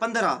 15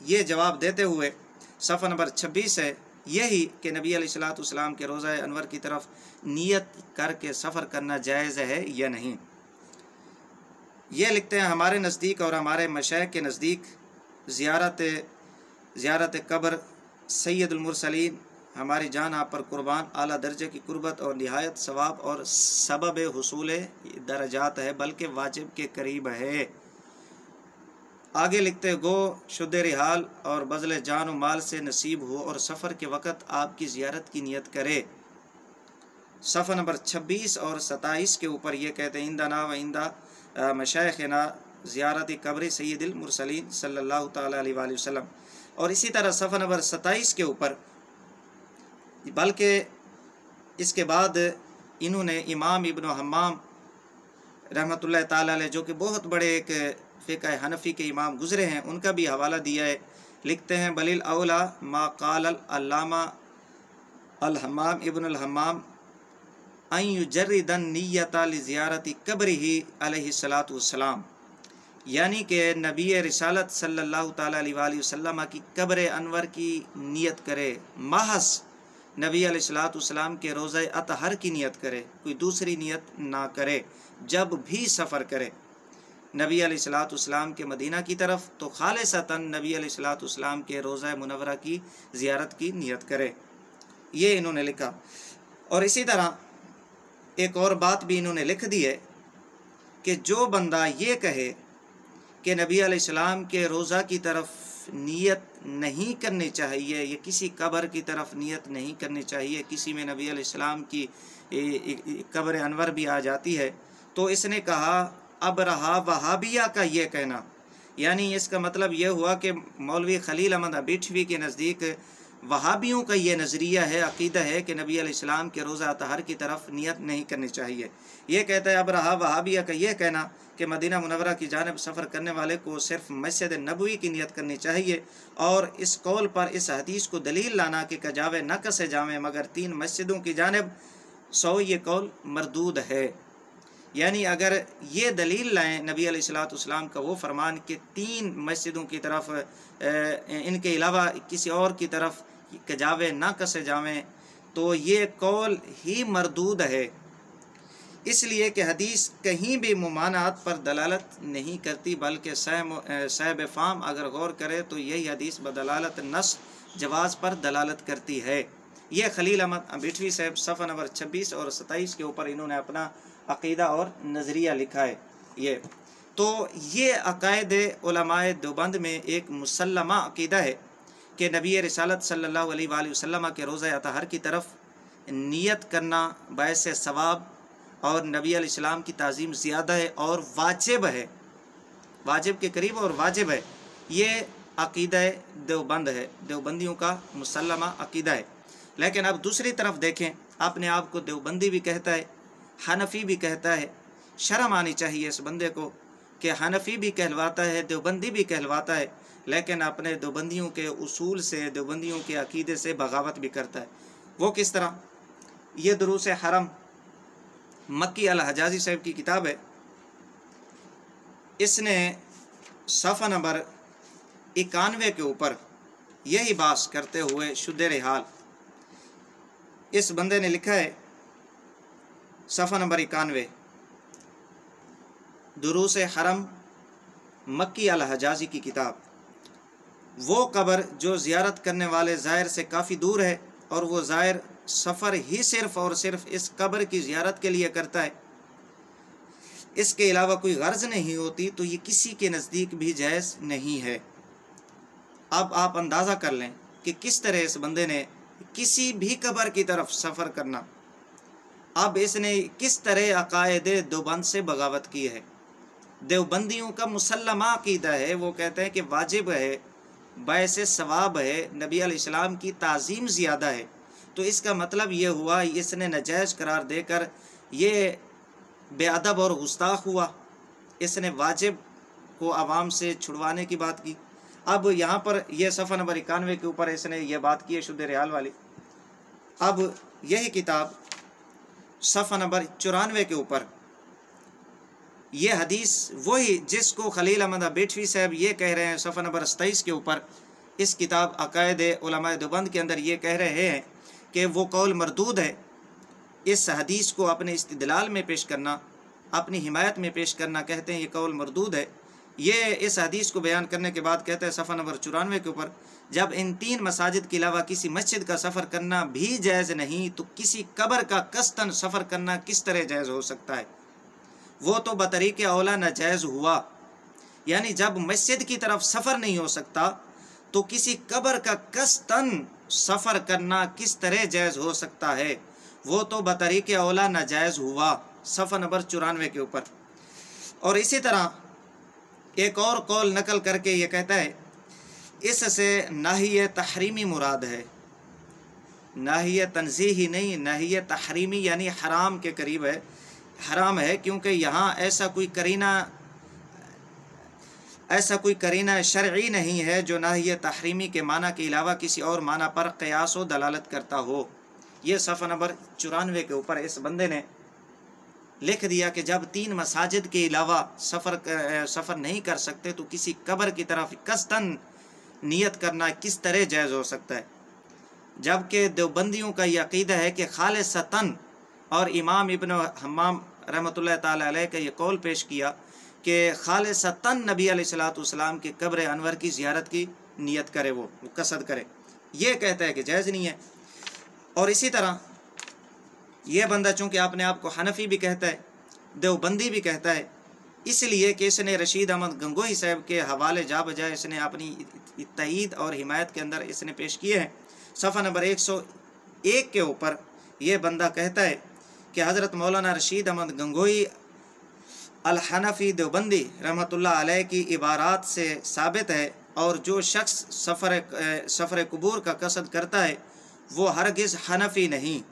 یہ جواب دیتے ہوئے صفحہ نمبر 26 ہے یہی کہ نبی علیہ الصلوۃ والسلام کے روضہ انور کی طرف نیت کر کے سفر کرنا جائز ہے یا نہیں۔ یہ لکھتے ہیں ہمارے نزدیک اور ہمارے مشائخ کے نزدیک زیارت قبر سید المرسلین ہماری جان آپ پر قربان اعلیٰ درجے کی قربت اور نہایت ثواب اور سبب حصول درجات ہے، بلکہ واجب کے قریب ہے۔ آگے لکھتے گو شد رحال اور بذل جان و مال سے نصیب ہو اور سفر کے وقت آپ کی زیارت کی نیت کرے۔ صفحہ نمبر 26 اور 27 کے اوپر یہ کہتے ہیں اندنا و اندہ مشائخنا زیارت قبر سید المرسلین صلی اللہ تعالیٰ علیہ وآلہ وسلم۔ اور اسی طرح صفحہ نمبر 27 کے اوپر بلکہ اس کے بعد انہوں نے امام ابن حمام رحمۃ اللہ تعالیٰ علیہ جو کہ بہت بڑے ایک فقہ حنفی کے امام گزرے ہیں، ان کا بھی حوالہ دیا ہے۔ لکھتے ہیں بلیل اولا ما قال العلامہ الحمام ابن الحمام ان یجرد النیۃ لزیارت قبرہ علیہ الصلوۃ والسلام، یعنی کہ نبی رسالت صلی اللہ تعالیٰ علیہ وآلہ وسلم کی قبر انور کی نیت کرے، محض نبی علیہ الصلوۃ والسلام کے روضہ اطہر کی نیت کرے، کوئی دوسری نیت نہ کرے جب بھی سفر کرے نبی علیہ الصلوۃ والسلام کے مدینہ کی طرف، تو خالصتاً نبی علیہ الصلوۃ والسلام کے روضہ منورہ کی زیارت کی نیت کرے۔ یہ انہوں نے لکھا۔ اور اسی طرح ایک اور بات بھی انہوں نے لکھ دی ہے کہ جو بندہ یہ کہے کہ نبی علیہ السلام کے روضہ کی طرف نیت نہیں کرنی چاہیے یا کسی قبر کی طرف نیت نہیں کرنی چاہیے، کسی میں نبی علیہ السلام کی قبر انور بھی آ جاتی ہے، تو اس نے کہا اب رہا وہابیہ کا یہ کہنا، یعنی اس کا مطلب یہ ہوا کہ مولوی خلیل احمد بٹھوی کے نزدیک وہابیوں کا یہ نظریہ ہے، عقیدہ ہے کہ نبی علیہ السلام کے روضہ اطہر کی طرف نیت نہیں کرنی چاہیے۔ یہ کہتا ہے اب رہا وہابیہ کا یہ کہنا کہ مدینہ منورہ کی جانب سفر کرنے والے کو صرف مسجد نبوی کی نیت کرنی چاہیے، اور اس قول پر اس حدیث کو دلیل لانا کہ کجاوے نہ کسے جامے مگر 3 مسجدوں کی جانب یہ قول مردود ہے۔ یعنی اگر یہ دلیل لائیں نبی علیہ الصلوۃ والسلام کا وہ فرمان کہ 3 مسجدوں کی طرف ان کے علاوہ کسی اور کی طرف کجاوے نہ کسے جامیں، تو یہ قول ہی مردود ہے، اس لیے کہ حدیث کہیں بھی ممانعت پر دلالت نہیں کرتی، بلکہ صاحب فام اگر غور کرے تو یہی حدیث بدلالت نص جواز پر دلالت کرتی ہے۔ یہ خلیل احمد بٹھوی صاحب صفحہ نمبر 26 اور 27 کے اوپر انہوں نے اپنا عقیدہ اور نظریہ لکھا ہے۔ یہ عقائد علماء دیوبند میں ایک مسلمہ عقیدہ ہے کہ نبی رسالت صلی اللہ علیہ وآلہ وسلم کے روضہ اطہر کی طرف نیت کرنا باعث ثواب اور نبی علیہ السلام کی تعظیم زیادہ ہے اور واجب ہے، واجب کے قریب اور واجب ہے۔ یہ عقیدہ دیوبند ہے، دیوبندیوں کا مسلمہ عقیدہ ہے۔ لیکن اب دوسری طرف دیکھیں، اپنے آپ کو دیوبندی بھی کہتا ہے، حنفی بھی کہتا ہے۔ شرم آنی چاہیے اس بندے کو کہ حنفی بھی کہلواتا ہے، دیوبندی بھی کہلواتا ہے، لیکن اپنے دیوبندیوں کے اصول سے، دیوبندیوں کے عقیدے سے بغاوت بھی کرتا ہے۔ وہ کس طرح؟ یہ دروس حرم مکی الحجازی صاحب کی کتاب ہے، اس نے صفحہ نمبر 91 کے اوپر یہی بات کرتے ہوئے شد رحال اس بندے نے لکھا ہے، صفحہ نمبر 91 دروس حرم مکی الحجازی کی کتاب، وہ قبر جو زیارت کرنے والے زائر سے کافی دور ہے اور وہ زائر سفر ہی صرف اور صرف اس قبر کی زیارت کے لیے کرتا ہے، اس کے علاوہ کوئی غرض نہیں ہوتی، تو یہ کسی کے نزدیک بھی جائز نہیں ہے۔ اب آپ اندازہ کر لیں کہ کس طرح اس بندے نے کسی بھی قبر کی طرف سفر کرنا، اب اس نے کس طرح عقائد دیوبند سے بغاوت کی ہے۔ دیوبندیوں کا مسلمہ عقیدہ ہے، وہ کہتے ہیں کہ واجب ہے، باعث ثواب ہے، نبی علیہ السلام کی تعظیم زیادہ ہے، تو اس کا مطلب یہ ہوا اس نے ناجائز قرار دے کر یہ بے ادب اور گستاخ ہوا، اس نے واجب کو عوام سے چھڑوانے کی بات کی۔ اب یہاں پر یہ صفحہ نمبر 91 کے اوپر اس نے یہ بات کی ہے شد رحال والی۔ اب یہی کتاب صفحہ نمبر 94 کے اوپر یہ حدیث وہی جس کو خلیل احمد بیٹھوی صاحب یہ کہہ رہے ہیں صفحہ نمبر 27 کے اوپر اس کتاب عقائد علماء دیوبند کے اندر یہ کہہ رہے ہیں کہ وہ قول مردود ہے۔ اس حدیث کو اپنے استدلال میں پیش کرنا، اپنی حمایت میں پیش کرنا کہتے ہیں یہ قول مردود ہے۔ یہ اس حدیث کو بیان کرنے کے بعد کہتے ہیں صفحہ نمبر 94 کے اوپر، جب ان 3 مساجد کے علاوہ کسی مسجد کا سفر کرنا بھی جائز نہیں تو کسی قبر کا قصداً سفر کرنا کس طرح جائز ہو سکتا ہے؟ وہ تو بطریق اولا ناجائز ہوا۔ یعنی جب مسجد کی طرف سفر نہیں ہو سکتا تو کسی قبر کا قصداً سفر کرنا کس طرح جائز ہو سکتا ہے؟ وہ تو بطریق اولا ناجائز ہوا، صفحہ نمبر 94 کے اوپر۔ اور اسی طرح ایک اور قول نقل کر کے یہ کہتا ہے اس سے نہی تحریمی مراد ہے، نہی تنزیہی نہیں، نہی تحریمی یعنی حرام کے قریب ہے، حرام ہے، کیونکہ یہاں ایسا کوئی قرینہ شرعی نہیں ہے جو نہی تحریمی کے معنی کے علاوہ کسی اور معنی پر قیاس و دلالت کرتا ہو۔ یہ صفحہ نمبر 94 کے اوپر اس بندے نے لکھ دیا کہ جب 3 مساجد کے علاوہ سفر نہیں کر سکتے تو کسی قبر کی طرف قصداً نیت کرنا کس طرح جائز ہو سکتا ہے؟ جبکہ دیوبندیوں کا یہ عقیدہ ہے کہ خالصتاً، اور امام ابن حمام رحمۃ اللہ تعالی علیہ کا یہ قول پیش کیا کہ خالصتاً نبی علیہ السلام کے قبر انور کی زیارت کی نیت کرے، وہ قصد کرے، یہ کہتا ہے کہ جائز نہیں ہے۔ اور اسی طرح یہ بندہ چونکہ اپنے آپ کو حنفی بھی کہتا ہے، دیوبندی بھی کہتا ہے، اس لیے کہ اس نے رشید احمد گنگوہی صاحب کے حوالے جا بجائے اس نے اپنی تائید اور حمایت کے اندر اس نے پیش کیے ہیں۔ صفحہ نمبر 101 کے اوپر یہ بندہ کہتا ہے کہ حضرت مولانا رشید احمد گنگوہی الحنفی دیوبندی رحمۃ اللہ علیہ کی عبارات سے ثابت ہے، اور جو شخص سفر قبور کا قصد کرتا ہے وہ ہرگز حنفی نہیں،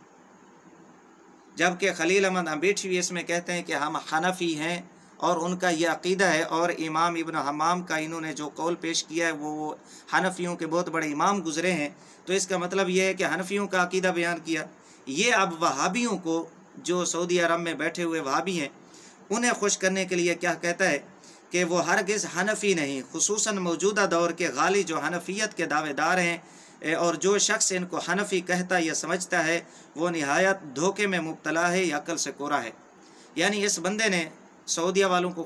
جبکہ خلیل احمد بیٹھوی اس میں کہتے ہیں کہ ہم حنفی ہیں، اور ان کا یہ عقیدہ ہے۔ اور امام ابن حمام کا انہوں نے جو قول پیش کیا ہے وہ حنفیوں کے بہت بڑے امام گزرے ہیں، تو اس کا مطلب یہ ہے کہ حنفیوں کا عقیدہ بیان کیا۔ یہ اب وہابیوں کو، جو سعودی عرب میں بیٹھے ہوئے وہابی ہیں، انہیں خوش کرنے کے لیے کیا کہتا ہے کہ وہ ہرگز حنفی نہیں، خصوصاً موجودہ دور کے غالی جو حنفیت کے دعوے دار ہیں، اور جو شخص ان کو حنفی کہتا یا سمجھتا ہے وہ نہایت دھوکے میں مبتلا ہے یا عقل سے کورا ہے۔ یعنی اس بندے نے سعودیہ والوں کو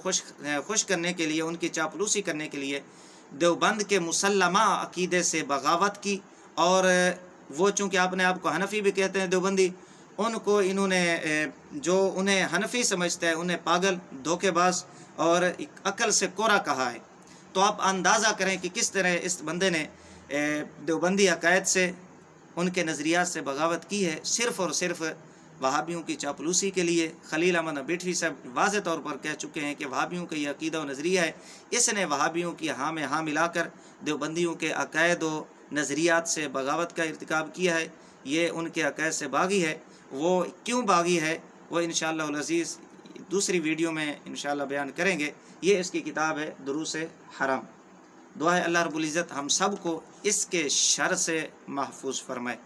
خوش کرنے کے لیے، ان کی چاپلوسی کرنے کے لیے دیوبند کے مسلمہ عقیدے سے بغاوت کی، اور وہ چونکہ اپنے آپ کو حنفی بھی کہتے ہیں دیوبندی، ان کو انہوں نے جو انہیں حنفی سمجھتا ہے انہیں پاگل، دھوکے باز اور عقل سے کورا کہا ہے۔ تو آپ اندازہ کریں کہ کس طرح اس بندے نے دیوبندی عقائد سے، ان کے نظریات سے بغاوت کی ہے، صرف اور صرف وہابیوں کی چاپلوسی کے لیے۔ خلیل احمد بیٹھوی صاحب واضح طور پر کہہ چکے ہیں کہ وہابیوں کا یہ عقیدہ و نظریہ ہے، اس نے وہابیوں کی ہاں میں ہاں ملا کر دیوبندیوں کے عقائد و نظریات سے بغاوت کا ارتکاب کیا ہے۔ یہ ان کے عقائد سے باغی ہے۔ وہ کیوں باغی ہے وہ انشاءاللہ العزیز دوسری ویڈیو میں انشاءاللہ بیان کریں گے۔ یہ اس کی کتاب ہے دروس حرام۔ دعا ہے اللہ رب العزت ہم سب کو اس کے شر سے محفوظ فرمائے۔